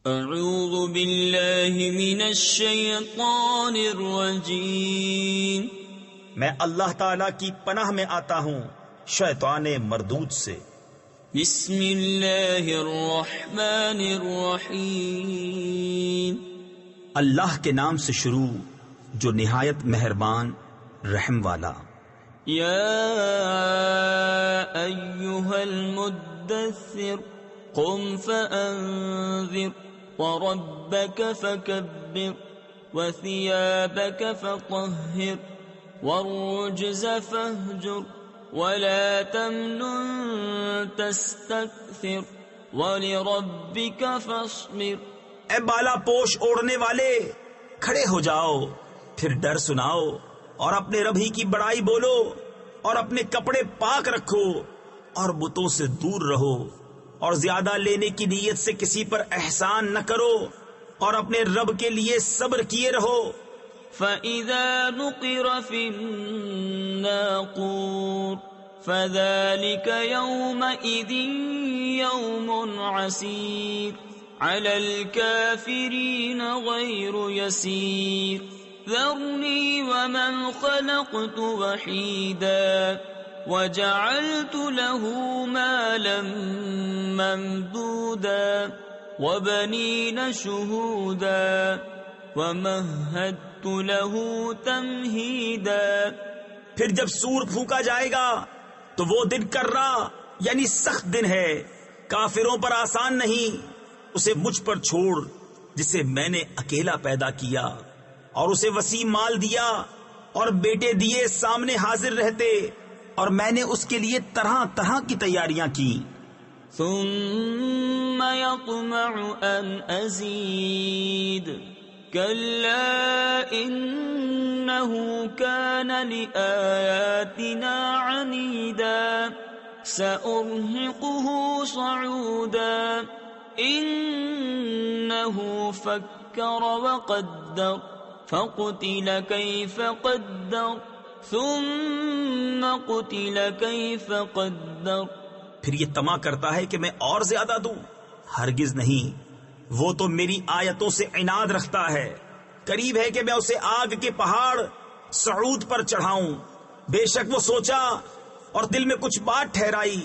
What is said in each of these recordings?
اعوذ باللہ من الشیطان الرجیم، میں اللہ تعالی کی پناہ میں آتا ہوں شیطان مردود سے۔ بسم اللہ الرحمن الرحیم، اللہ کے نام سے شروع جو نہایت مہربان رحم والا۔ یا ایہا المدثر قم فانذر وربك فكبر وثيابك فطهر والرجز فاهجر ولا تمنن تستكثر ولربك فاصبر۔ اے بالا پوش اوڑھنے والے، کھڑے ہو جاؤ، پھر ڈر سناؤ اور اپنے رب ہی کی بڑائی بولو، اور اپنے کپڑے پاک رکھو اور بتوں سے دور رہو، اور زیادہ لینے کی نیت سے کسی پر احسان نہ کرو، اور اپنے رب کے لیے صبر کیے رہو۔ فَإِذَا نُقِرَ فِي النَّاقُورِ فَذَلِكَ يَوْمَئِذٍ يَوْمٌ عَسِيرٌ عَلَى الْكَافِرِينَ غَيْرُ يَسِيرٌ ذَرْنِي وَمَنْ خَلَقْتُ وَحِيدًا وَجَعَلْتُ لَهُ مَالًا مَمْدُودًا وَبَنِينَ شُهُودًا وَمَهَّدتُّ لَهُ تَمْهِيدًا۔ پھر جب سور پھونکا جائے گا تو وہ دن کرا یعنی سخت دن ہے، کافروں پر آسان نہیں۔ اسے مجھ پر چھوڑ جسے میں نے اکیلا پیدا کیا، اور اسے وسیع مال دیا اور بیٹے دیے سامنے حاضر رہتے، اور میں نے اس کے لیے طرح طرح کی تیاریاں کی۔ ثم يطمع ان ازید كلا انه كان لآياتنا عنيدا سأرهقه صعودا انه فكر وقدر فقتل كيف قدر ثم قتل كيف قدر۔ پھر یہ طمع کرتا ہے کہ میں اور زیادہ دوں، ہرگز نہیں، وہ تو میری آیتوں سے عناد رکھتا ہے۔ قریب ہے کہ میں اسے آگ کے پہاڑ صعود پر چڑھاؤں۔ بے شک وہ سوچا اور دل میں کچھ بات ٹھہرائی،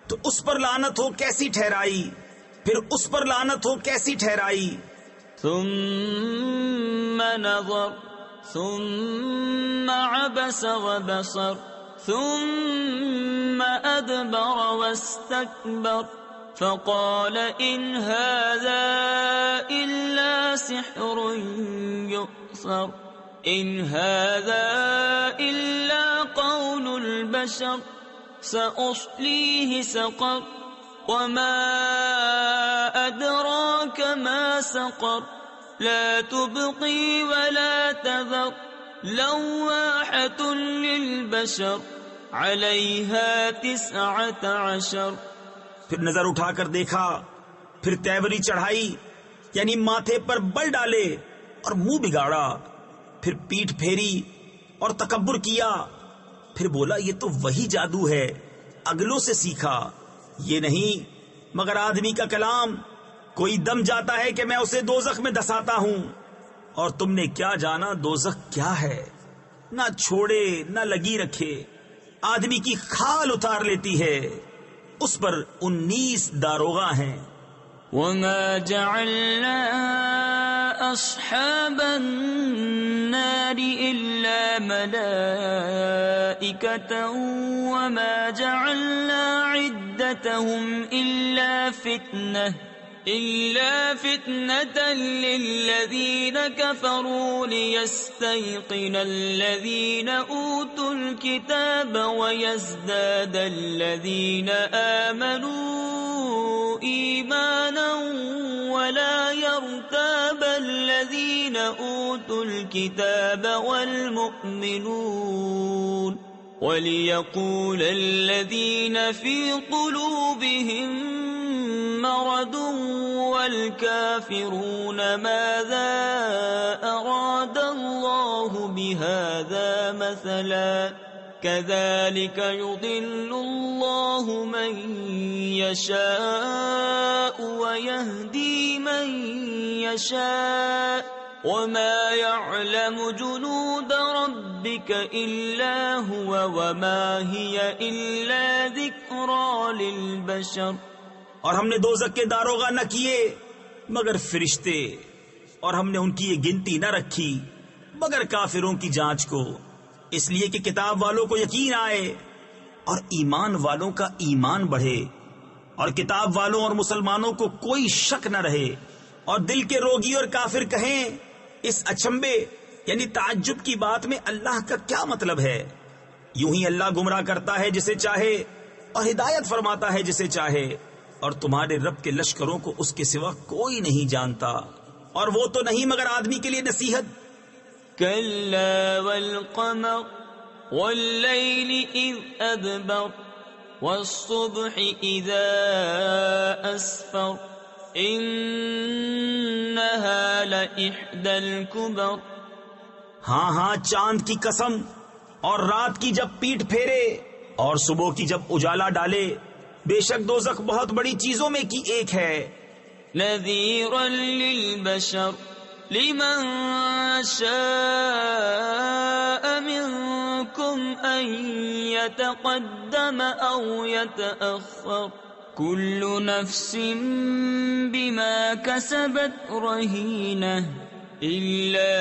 تو اس پر لعنت ہو کیسی ٹھہرائی، پھر اس پر لعنت ہو کیسی ٹھہرائی۔ ثم نظر ثم عبس وبصر ثم أدبر واستكبر فقال إن هذا إلا سحر يؤثر إن هذا إلا قول البشر سأصليه سقر وما أدراك ما سقر لا تبقي ولا تذر لواحة للبشر عليها 19۔ پھر نظر اٹھا کر دیکھا، پھر تیوری چڑھائی یعنی ماتھے پر بل ڈالے اور منہ بگاڑا، پھر پیٹھ پھیری اور تکبر کیا، پھر بولا یہ تو وہی جادو ہے اگلوں سے سیکھا، یہ نہیں مگر آدمی کا کلام۔ کوئی دم جاتا ہے کہ میں اسے دوزخ میں دھساتا ہوں، اور تم نے کیا جانا دوزخ کیا ہے، نہ چھوڑے نہ لگی رکھے، آدمی کی کھال اتار لیتی ہے، اس پر 19 داروغہ ہیں۔ وما جعلنا اصحاب النار الا ملائكة وما جعلنا عدتهم إلا فتنة للذين كفروا ليستيقن الذين أوتوا الكتاب ويزداد الذين آمنوا إيمانا ولا يرتاب الذين أوتوا الكتاب والمؤمنون وليقول الذين في قلوبهم مرض والكافرون ماذا أراد الله بهذا مثلا كذلك يضل الله من يشاء ويهدي من يشاء وما يعلم جنود ربك إلا هو وما هي إلا ذكرى للبشر. اور ہم نے دوزخ کے داروغہ نہ کیے مگر فرشتے، اور ہم نے ان کی یہ گنتی نہ رکھی مگر کافروں کی جانچ کو، اس لیے کہ کتاب والوں کو یقین آئے اور ایمان والوں کا ایمان بڑھے، اور کتاب والوں اور مسلمانوں کو کوئی شک نہ رہے، اور دل کے روگی اور کافر کہیں اس اچنبے یعنی تعجب کی بات میں اللہ کا کیا مطلب ہے؟ یوں ہی اللہ گمراہ کرتا ہے جسے چاہے اور ہدایت فرماتا ہے جسے چاہے، اور تمہارے رب کے لشکروں کو اس کے سوا کوئی نہیں جانتا، اور وہ تو نہیں مگر آدمی کے لیے نصیحت. كلا والقمر والليل إذ أدبر والصبح إذا أسفر إنها لإحدى الكبر. ہاں چاند کی قسم، اور رات کی جب پیٹ پھیرے اور صبح کی جب اجالا ڈالے، بے شک دوزخ بہت بڑی چیزوں میں کی ایک ہے. نذيرا للبشر لمن شاء منكم أن يتقدم أو يتأخر كل نفس بما كسبت رهينة إلا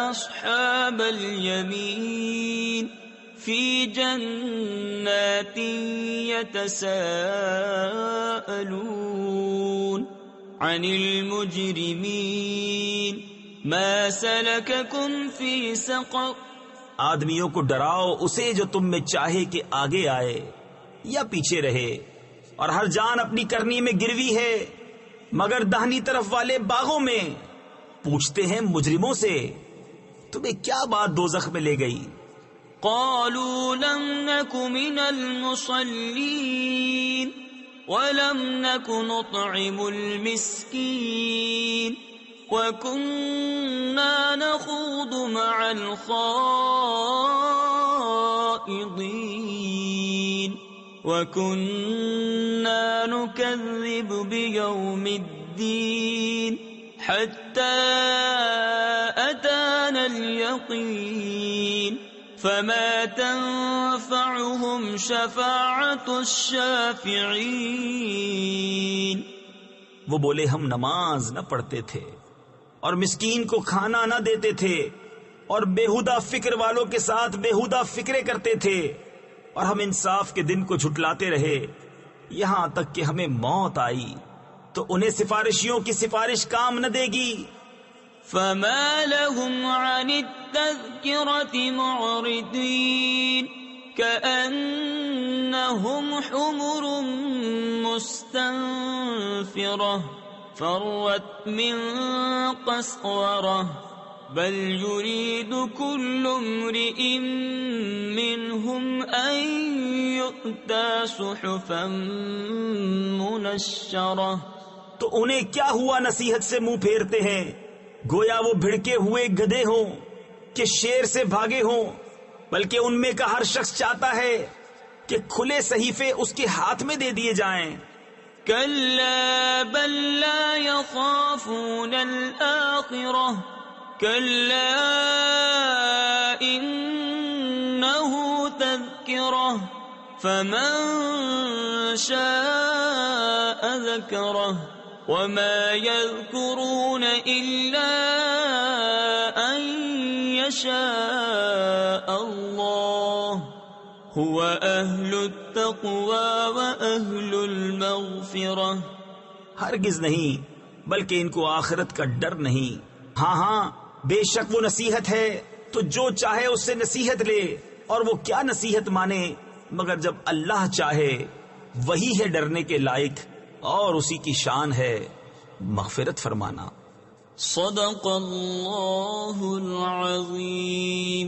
أصحاب اليمين في جنات يتساءلون عن المجرمين ما سلككم في سقر. آدمیوں کو ڈراؤ اسے جو تم میں چاہے کہ آگے آئے یا پیچھے رہے، اور ہر جان اپنی کرنی میں گروی ہے مگر دہنی طرف والے باغوں میں. پوچھتے ہیں مجرموں سے تمہیں کیا بات دوزخ میں لے گئی؟ قالوا لم نك من المصلين ولم نك نطعم المسكين وكنا نخوض مع الخائضين وكنا نكذب بيوم الدين حتى أتانا اليقين فما تنفعهم شفاعة الشافعين. وہ بولے ہم نماز نہ پڑھتے تھے اور مسکین کو کھانا نہ دیتے تھے اور بےہودہ فکر والوں کے ساتھ بےہودہ فکرے کرتے تھے، اور ہم انصاف کے دن کو جھٹلاتے رہے یہاں تک کہ ہمیں موت آئی تو انہیں سفارشیوں کی سفارش کام نہ دے گی. فما لهم عن التذكرة معرضين كأنهم حمر مستنفرة فرت من قسورة بل يريد كل امرئ منهم أن يؤتى صحفا منشرة. تو انہیں کیا ہوا نصیحت سے منہ پھیرتے ہیں؟ گویا وہ بھڑکے ہوئے گدھے ہوں کہ شیر سے بھاگے ہوں، بلکہ ان میں کا ہر شخص چاہتا ہے کہ کھلے صحیفے اس کے ہاتھ میں دے دیے جائیں. كلا بل لا يخافون الآخرة كلا إنه تذكرة فمن شاء ذكره وما يذكرون إلا أن يشاء الله هو أهل التقوى وأهل المغفرة. ہرگز نہیں، بلکہ ان کو آخرت کا ڈر نہیں. ہاں بے شک وہ نصیحت ہے تو جو چاہے اس سے نصیحت لے، اور وہ کیا نصیحت مانے مگر جب اللہ چاہے. وہی ہے ڈرنے کے لائق اور اسی کی شان ہے مغفرت فرمانا. صدق اللہ العظیم.